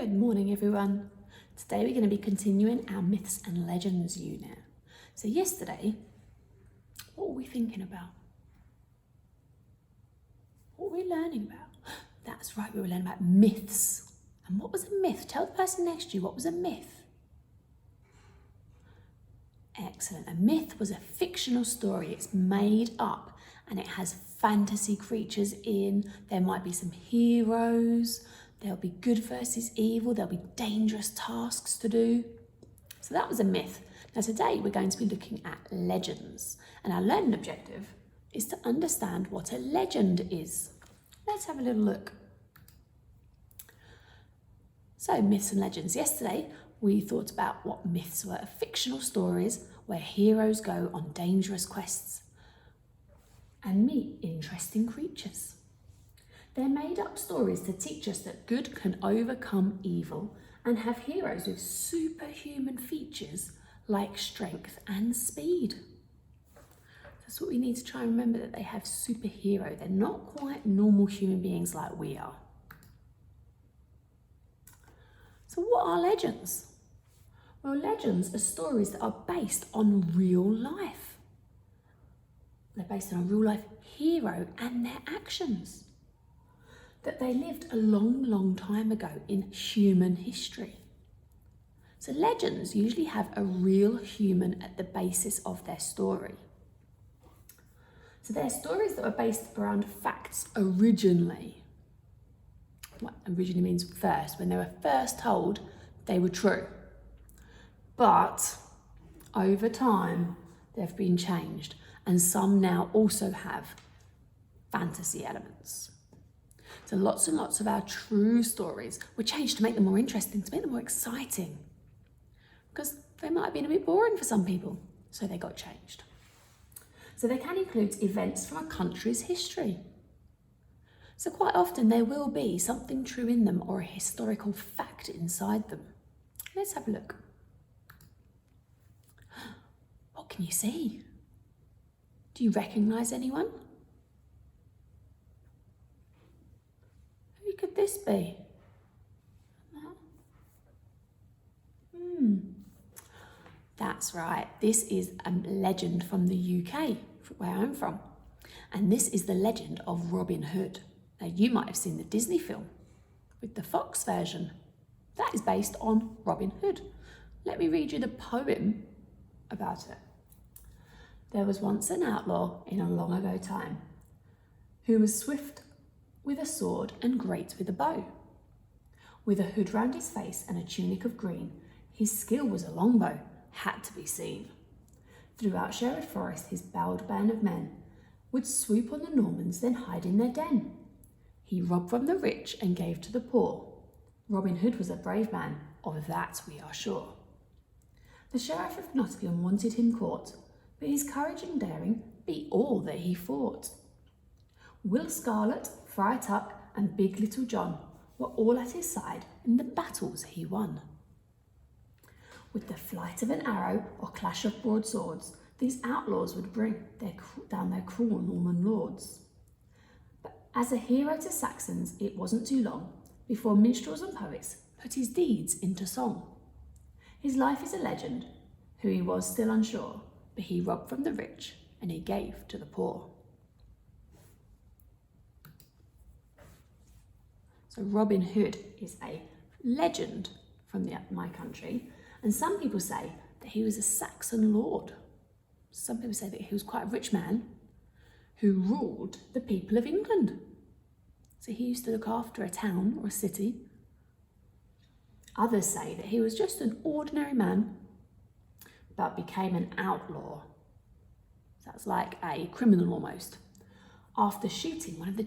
Good morning, everyone. Today we're going to be continuing our Myths and Legends unit. So yesterday, what were we thinking about? What were we learning about? That's right, we were learning about myths. And what was a myth? Tell the person next to you, what was a myth? Excellent. A myth was a fictional story. It's made up and it has fantasy creatures in. There might be some heroes. There'll be good versus evil. There'll be dangerous tasks to do. So that was a myth. Now today we're going to be looking at legends. And our learning objective is to understand what a legend is. Let's have a little look. So myths and legends. Yesterday we thought about what myths were, fictional stories where heroes go on dangerous quests and meet interesting creatures. They're made up stories to teach us that good can overcome evil and have heroes with superhuman features like strength and speed. That's what we need to try and remember, that they have superhero. They're not quite normal human beings like we are. So what are legends? Well, legends are stories that are based on real life. They're based on a real life hero and their actions. That they lived a long, long time ago in human history. So legends usually have a real human at the basis of their story. So they're stories that are based around facts originally. What originally means first. When they were first told, they were true. But over time, they've been changed. And some now also have fantasy elements. So lots and lots of our true stories were changed to make them more interesting, to make them more exciting. Because they might have been a bit boring for some people, so they got changed. So they can include events from a country's history. So quite often there will be something true in them or a historical fact inside them. Let's have a look. What can you see? Do you recognise anyone? Who could this be? That's right. This is a legend from the UK, where I'm from. And this is the legend of Robin Hood. Now you might have seen the Disney film with the Fox version. That is based on Robin Hood. Let me read you the poem about it. There was once an outlaw in a long ago time who was swift with a sword and great with a bow. With a hood round his face and a tunic of green, his skill was a longbow, had to be seen. Throughout Sherwood Forest his bowed band of men would swoop on the Normans, then hide in their den. He robbed from the rich and gave to the poor. Robin Hood was a brave man, of that we are sure. The Sheriff of Nottingham wanted him caught, but his courage and daring beat all that he fought. Will Scarlet, Friar Tuck and Big Little John were all at his side in the battles he won. With the flight of an arrow or clash of broadswords, these outlaws would bring down their cruel Norman lords. But as a hero to Saxons, it wasn't too long before minstrels and poets put his deeds into song. His life is a legend, who he was still unsure, but he robbed from the rich and he gave to the poor. So Robin Hood is a legend from my country, and some people say that he was a Saxon lord. Some people say that he was quite a rich man who ruled the people of England. So he used to look after a town or a city. Others say that he was just an ordinary man, but became an outlaw. So that's like a criminal almost, after shooting one of the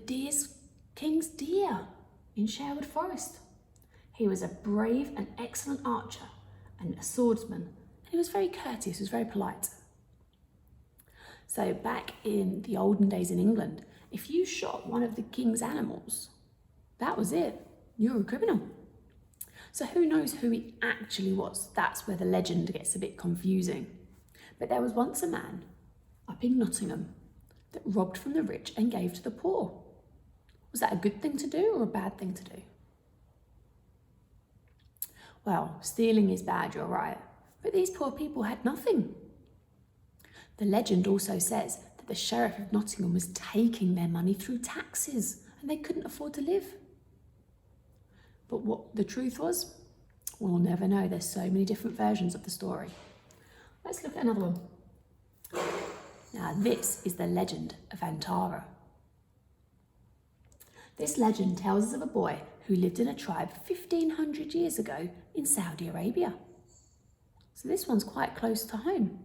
king's deer in Sherwood Forest. He was a brave and excellent archer and a swordsman, and he was very courteous, he was very polite. So back in the olden days in England, if you shot one of the king's animals, that was it, you were a criminal. So who knows who he actually was? That's where the legend gets a bit confusing. But there was once a man up in Nottingham that robbed from the rich and gave to the poor. Was that a good thing to do or a bad thing to do? Well, stealing is bad, you're right, but these poor people had nothing. The legend also says that the Sheriff of Nottingham was taking their money through taxes and they couldn't afford to live. But what the truth was, we'll never know. There's so many different versions of the story. Let's look at another one. Now, this is the legend of Antara. This legend tells us of a boy who lived in a tribe 1,500 years ago in Saudi Arabia. So this one's quite close to home.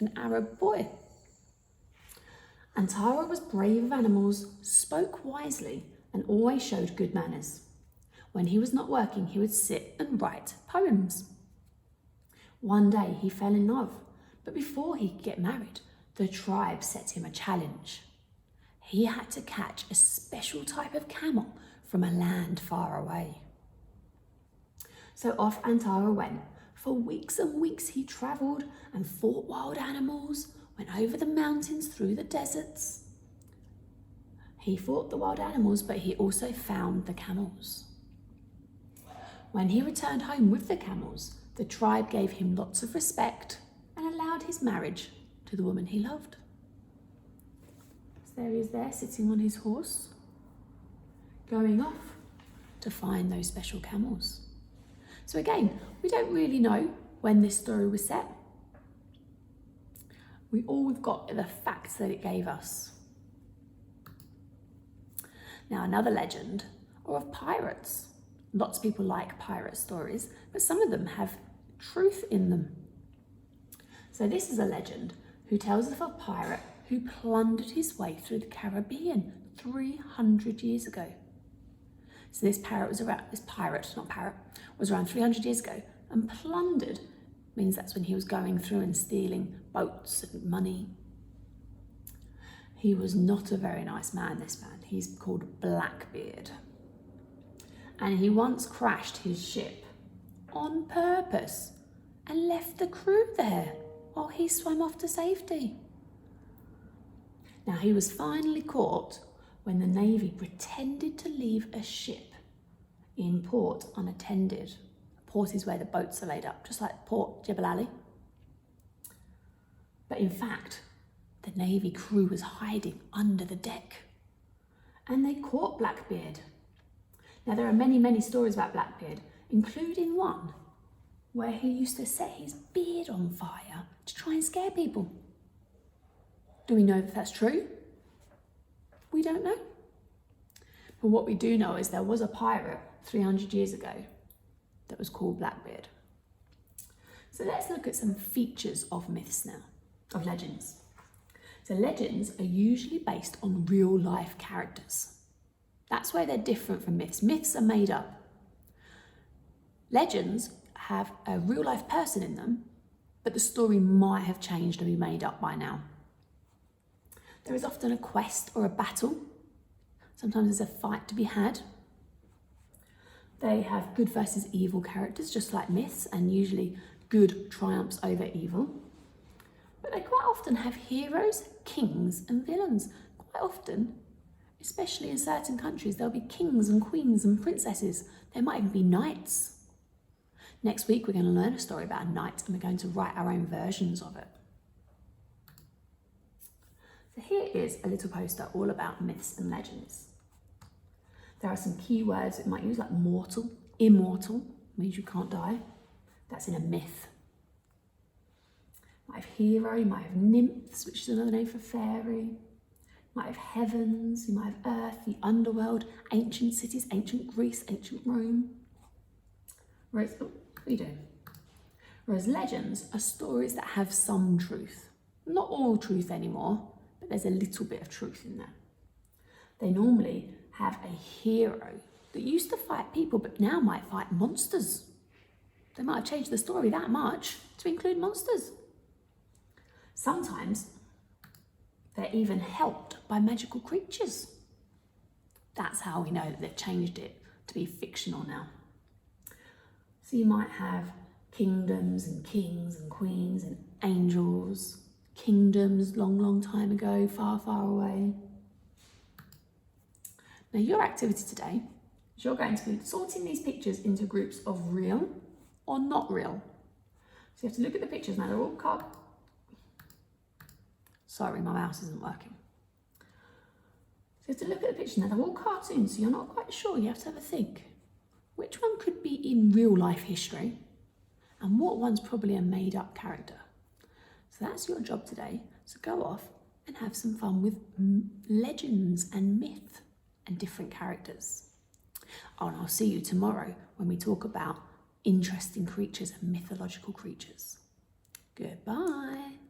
An Arab boy. Antara was brave of animals, spoke wisely, and always showed good manners. When he was not working, he would sit and write poems. One day he fell in love, but before he could get married, the tribe set him a challenge. He had to catch a special type of camel from a land far away. So off Antara went. For weeks and weeks he travelled and fought wild animals, went over the mountains, through the deserts. He fought the wild animals, but he also found the camels. When he returned home with the camels, the tribe gave him lots of respect and allowed his marriage to the woman he loved. So there he is there, sitting on his horse, going off to find those special camels. So again, we don't really know when this story was set. All we've got are the facts that it gave us. Now, another legend are of pirates. Lots of people like pirate stories, but some of them have truth in them. So this is a legend who tells of a pirate who plundered his way through the Caribbean 300 years ago. So this pirate was around 300 years ago, and plundered means that's when he was going through and stealing boats and money. He was not a very nice man, this man. He's called Blackbeard. And he once crashed his ship on purpose and left the crew there while he swam off to safety. Now, he was finally caught when the Navy pretended to leave a ship in port unattended. Port is where the boats are laid up, just like Port Jebel Ali. But in fact, the Navy crew was hiding under the deck and they caught Blackbeard. Now, there are many, many stories about Blackbeard, including one where he used to set his beard on fire to try and scare people. Do we know if that's true? We don't know. But what we do know is there was a pirate 300 years ago that was called Blackbeard. So let's look at some features of myths now, of legends. So legends are usually based on real life characters. That's where they're different from myths. Myths are made up. Legends have a real life person in them, but the story might have changed and be made up by now. There is often a quest or a battle. Sometimes there's a fight to be had. They have good versus evil characters, just like myths, and usually good triumphs over evil. But they quite often have heroes, kings, and villains. Quite often, especially in certain countries, there'll be kings and queens and princesses. There might even be knights. Next week, we're going to learn a story about a knight, and we're going to write our own versions of it. So here is a little poster all about myths and legends. There are some key words it might use, like mortal. Immortal means you can't die. That's in a myth. You might have hero, you might have nymphs, which is another name for fairy. You might have heavens, you might have earth, the underworld, ancient cities, ancient Greece, ancient Rome. Whereas legends are stories that have some truth. Not all truth anymore, but there's a little bit of truth in there. They normally have a hero that used to fight people, but now might fight monsters. They might have changed the story that much to include monsters. Sometimes they're even helped by magical creatures. That's how we know that they've changed it to be fictional now. So you might have kingdoms and kings and queens and angels, kingdoms long, long time ago, far, far away. Now, your activity today is you're going to be sorting these pictures into groups of real or not real? So you have to look at the pictures. Now they're all Sorry, my mouse isn't working. So you have to look at the pictures. Now they're all cartoons, so you're not quite sure. You have to have a think. Which one could be in real life history? And what one's probably a made up character? So that's your job today. So go off and have some fun with legends and myth and different characters. Oh, and I'll see you tomorrow when we talk about interesting creatures and mythological creatures. Goodbye.